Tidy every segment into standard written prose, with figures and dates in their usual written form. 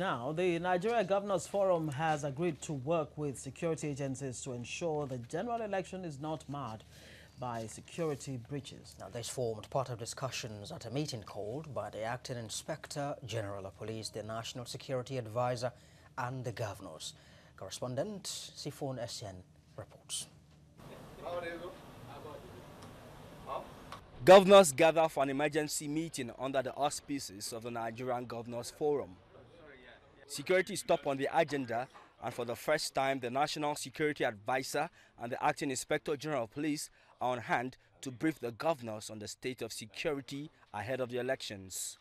Now, the Nigeria Governors Forum has agreed to work with security agencies to ensure the general election is not marred by security breaches. Now, this formed part of discussions at a meeting called by the Acting Inspector General of Police, the National Security Advisor, and the governors. Correspondent Sifon Essien reports. Governors gather for an emergency meeting under the auspices of the Nigerian Governors Forum. Security is top on the agenda, and for the first time, the National Security Advisor and the Acting Inspector General of Police are on hand to brief the governors on the state of security ahead of the elections.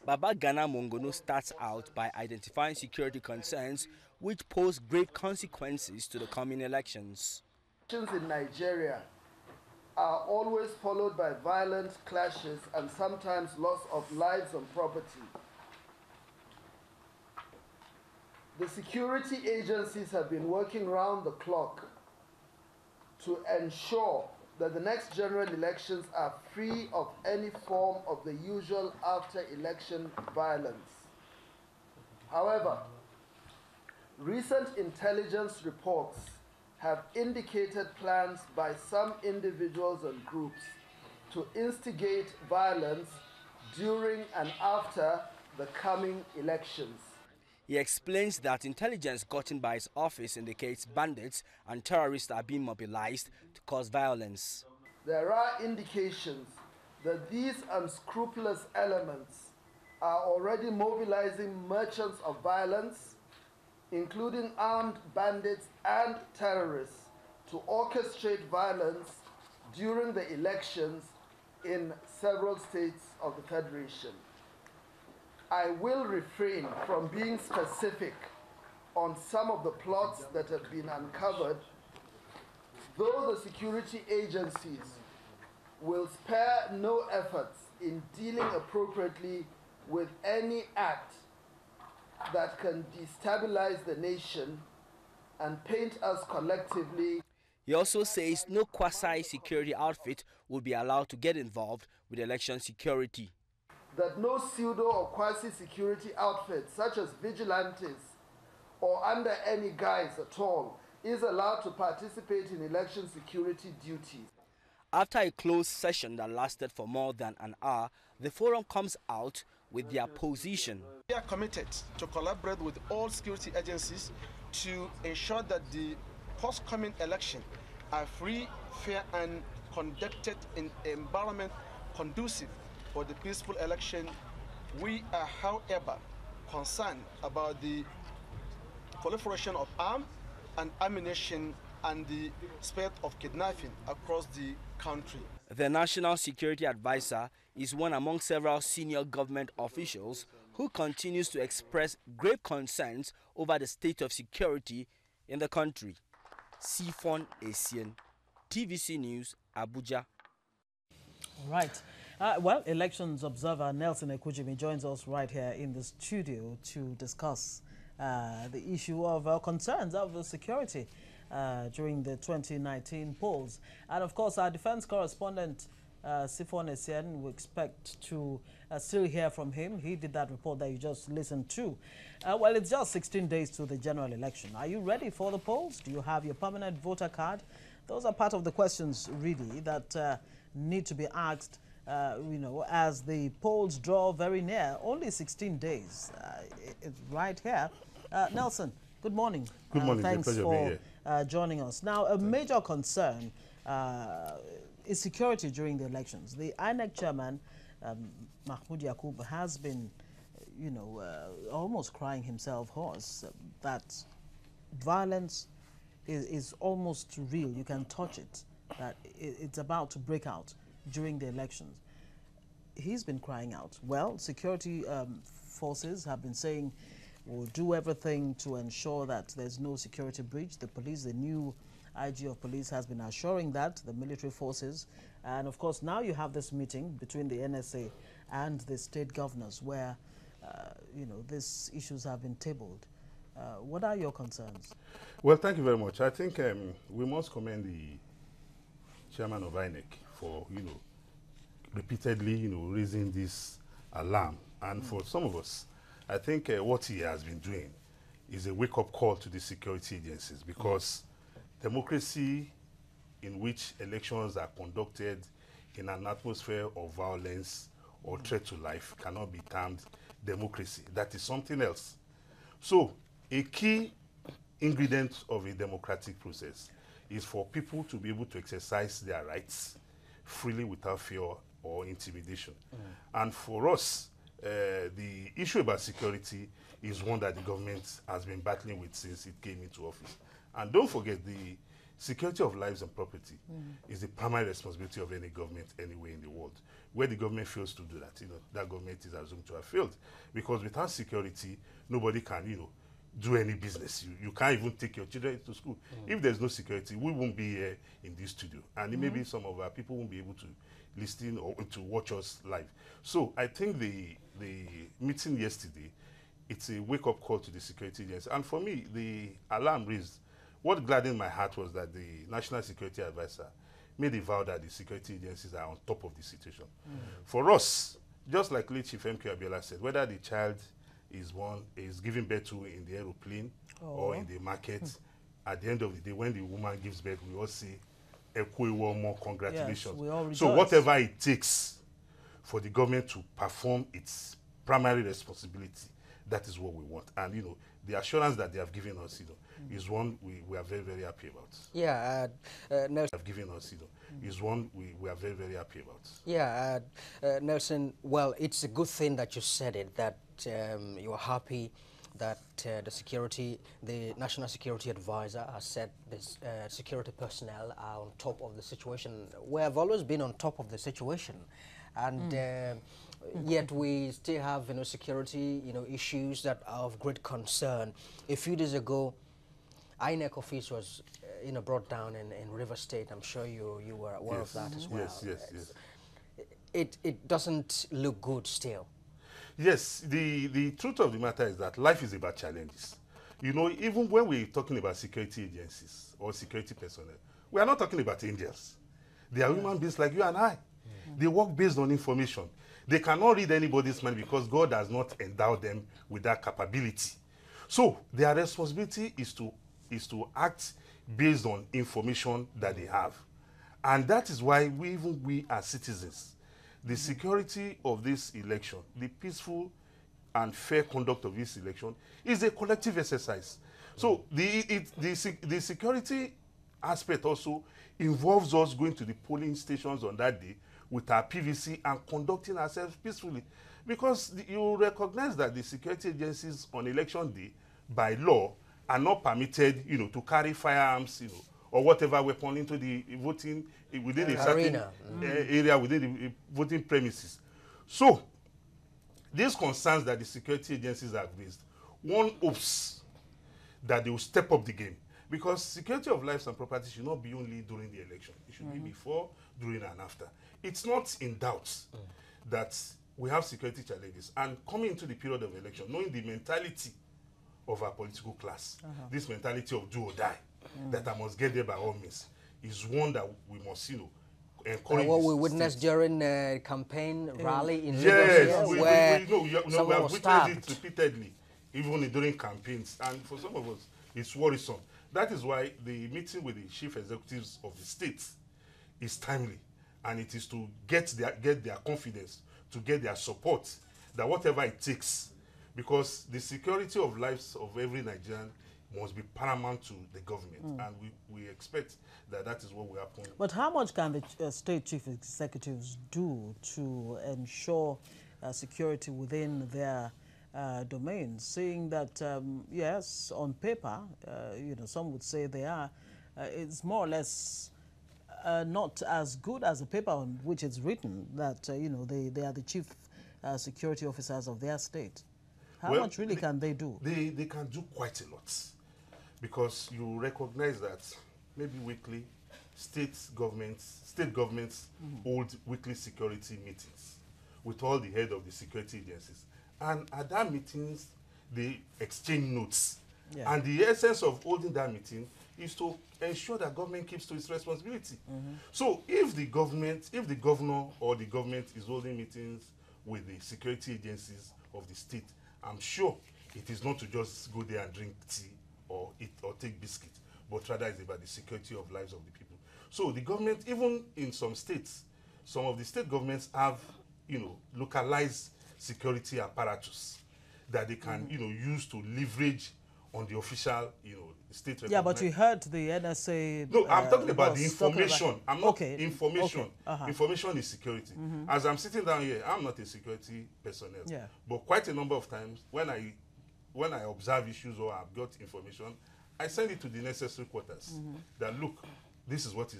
Baba Gana Mongono starts out by identifying security concerns which pose grave consequences to the coming elections. Elections in Nigeria are always followed by violent clashes and sometimes loss of lives and property. The security agencies have been working round the clock to ensure that the next general elections are free of any form of the usual after-election violence. However, recent intelligence reports have indicated plans by some individuals and groups to instigate violence during and after the coming elections. He explains that intelligence gotten by his office indicates bandits and terrorists are being mobilized to cause violence. There are indications that these unscrupulous elements are already mobilizing merchants of violence, including armed bandits and terrorists, to orchestrate violence during the elections in several states of the Federation. I will refrain from being specific on some of the plots that have been uncovered, though the security agencies will spare no efforts in dealing appropriately with any act that can destabilize the nation and paint us collectively. He also says no quasi-security outfit will be allowed to get involved with election security. That no pseudo or quasi-security outfit, such as vigilantes or under any guise at all, is allowed to participate in election security duties. After a closed session that lasted for more than an hour, the forum comes out with their position. We are committed to collaborate with all security agencies to ensure that the forthcoming election are free, fair, and conducted in an environment conducive for the peaceful election. We are, however, concerned about the proliferation of arms and ammunition and the spread of kidnapping across the country. The National Security Advisor is one among several senior government officials who continues to express grave concerns over the state of security in the country. Sifon Essien, TVC News, Abuja. All right. Well, elections observer Nelson Ekujimi joins us right here in the studio to discuss the issue of concerns of security during the 2019 polls. And of course, our defense correspondent, Sifon Essien, we expect to still hear from him. He did that report that you just listened to. Well, it's just 16 days to the general election. Are you ready for the polls? Do you have your permanent voter card? Those are part of the questions, really, that need to be asked, you know, as the polls draw very near. Only 16 days. It's right here. Nelson, good morning. Good morning. Thanks for joining us. Now, a major concern is security during the elections. The INEC chairman, Mahmoud Yakub, has been, you know, almost crying himself hoarse that violence is almost real. You can touch it, that it's about to break out during the elections. He's been crying out. Well, security forces have been saying we'll do everything to ensure that there's no security breach. The police, the new IG of police has been assuring that, the military forces. And of course, now you have this meeting between the NSA and the state governors where, you know, these issues have been tabled. What are your concerns? Well, thank you very much. I think we must commend the chairman of INEC for, you know, repeatedly, you know, raising this alarm. And for some of us, I think what he has been doing is a wake-up call to the security agencies, because democracy in which elections are conducted in an atmosphere of violence or threat to life cannot be termed democracy. That is something else. So a key ingredient of a democratic process is for people to be able to exercise their rights freely without fear or intimidation. And for us, the issue about security is one that the government has been battling with since it came into office. And don't forget, the security of lives and property is the primary responsibility of any government anywhere in the world. Where the government fails to do that, that government is assumed to have failed. Because without security, nobody can, do any business. You can't even take your children to school. If there's no security, we won't be here in this studio. And maybe some of our people won't be able to listen or to watch us live. So I think the meeting yesterday, it's a wake-up call to the security agency. And for me, the alarm raised. What gladdened my heart was that the National Security Advisor made a vow that the security agencies are on top of the situation. For us, just like late Chief M.K. Abiola said, whether the child is given birth to in the aeroplane or in the market, at the end of the day, when the woman gives birth, we all say, one more congratulations. Yes, we all rejoice. So whatever it takes for the government to perform its primary responsibility, that is what we want. And the assurance that they have given us, is one we are very, very happy about. Yeah, Nelson. Have given us, is one we are very, very happy about. Yeah, Nelson. Well, it's a good thing that you said it. That you are happy that the National Security Advisor has said this security personnel are on top of the situation. We have always been on top of the situation, and yet we still have security issues that are of great concern. A few days ago, INEC office was brought down in River State. I'm sure you were aware of that as well. Yes. It doesn't look good still. Yes, the truth of the matter is that life is about challenges. Even when we're talking about security agencies or security personnel, we are not talking about angels. They are human beings like you and I. They work based on information. They cannot read anybody's mind because God has not endowed them with that capability. So their responsibility is to act based on information that they have. And that is why we as citizens, the security of this election, the peaceful and fair conduct of this election is a collective exercise. So the security aspect also involves us going to the polling stations on that day with our PVC and conducting ourselves peacefully. Because you recognize that the security agencies on election day, by law, are not permitted, to carry firearms, or whatever weapon into the voting within a certain area within the voting premises. So, these concerns that the security agencies have raised, one hopes that they will step up the game, because security of lives and property should not be only during the election. It should be before, during, and after. It's not in doubt that we have security challenges, and coming into the period of election, knowing the mentality of our political class, this mentality of do or die, that I must get there by all means, is one that we must, encourage. What we witnessed during the campaign rally in Lagos, we have witnessed it repeatedly, even during campaigns, and for some of us, it's worrisome. That is why the meeting with the chief executives of the states is timely, and it is to get their confidence, to get their support, that whatever it takes, because the security of lives of every Nigerian must be paramount to the government, and we expect that is what will happen. But how much can the state chief executives do to ensure security within their domains, seeing that, yes, on paper, some would say they are, it's more or less not as good as the paper on which it's written, that, they are the chief security officers of their state. How much really can they do? They can do quite a lot, because you recognize that maybe weekly state governments hold weekly security meetings with all the head of the security agencies. And at that meetings, they exchange notes. Yeah. And the essence of holding that meeting is to ensure that government keeps to its responsibility. So if the governor or the government is holding meetings with the security agencies of the state I'm sure it is not to just go there and drink tea or eat or take biscuit, but rather it's about the security of lives of the people. So the government, even in some states, some of the state governments have, localized security apparatus that they can, use to leverage on the official, state. Yeah, but you heard the NSA. No, I'm talking about the information. I'm not okay. information. Okay. Information is security. As I'm sitting down here, I'm not a security personnel. Yeah. But quite a number of times, when I observe issues or I've got information, I send it to the necessary quarters. That look, this is what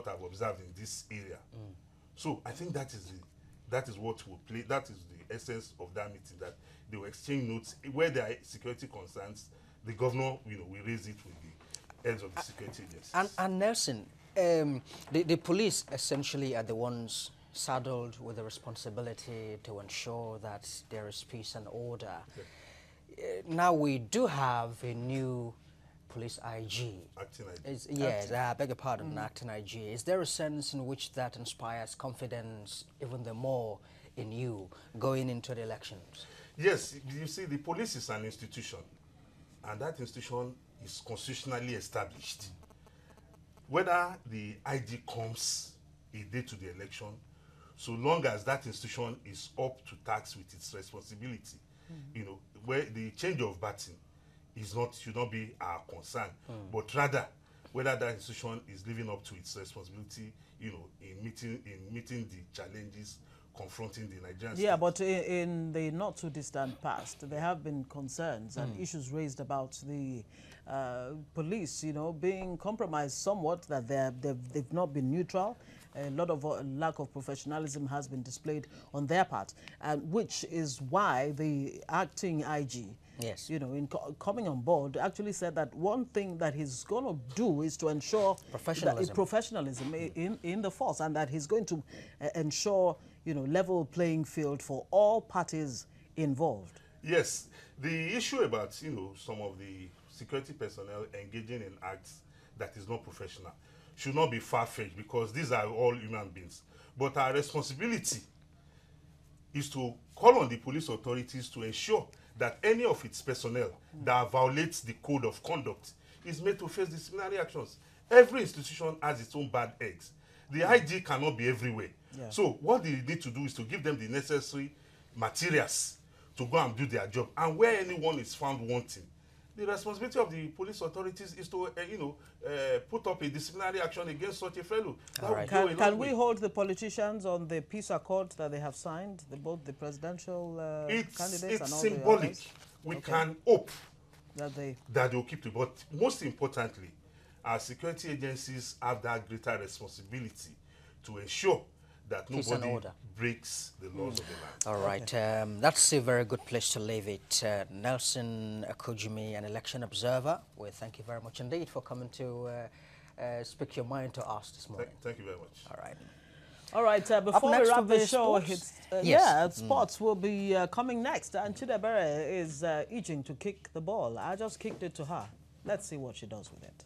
I've observed in this area. So I think that is what will play. That is the essence of that meeting. That they will exchange notes where there are security concerns. The governor, will raise it with the heads of the security agencies. And Nelson, the police essentially are the ones saddled with the responsibility to ensure that there is peace and order. Okay. Now we do have a new police IG. Acting IG. Yes, I beg your pardon, acting IG. Is there a sense in which that inspires confidence even the more in you going into the elections? Yes, you see, the police is an institution, and that institution is constitutionally established. Whether the IG comes a day to the election, so long as that institution is up to task with its responsibility, where the change of baton should not be our concern, but rather whether that institution is living up to its responsibility, in meeting the challenges confronting the Nigerian state. Yeah, but in the not too distant past, there have been concerns and issues raised about the police, being compromised somewhat, that they've not been neutral. A lot of lack of professionalism has been displayed on their part, which is why the acting IG, yes, in coming on board, actually said that one thing that he's going to do is to ensure professionalism in the force, and that he's going to ensure, level playing field for all parties involved. Yes, the issue about, some of the security personnel engaging in acts that is not professional should not be far-fetched, because these are all human beings. But our responsibility is to call on the police authorities to ensure that any of its personnel that violates the code of conduct is made to face disciplinary actions. Every institution has its own bad eggs. The IG cannot be everywhere. Yeah. So what they need to do is to give them the necessary materials to go and do their job. And where anyone is found wanting, the responsibility of the police authorities is to, put up a disciplinary action against such a fellow. Right. Can we hold the politicians on the peace accord that they have signed, both the presidential candidates and all the others? It's symbolic. We can hope that they will keep it. But most importantly, our security agencies have that greater responsibility to ensure that nobody breaks the laws of the land. All right, that's a very good place to leave it. Nelson Akujimi, an election observer, we thank you very much indeed for coming to speak your mind to us this morning. Thank you very much. All right. All right, before we wrap the show, sports will be coming next. And Chidebere is itching to kick the ball. I just kicked it to her. Let's see what she does with it.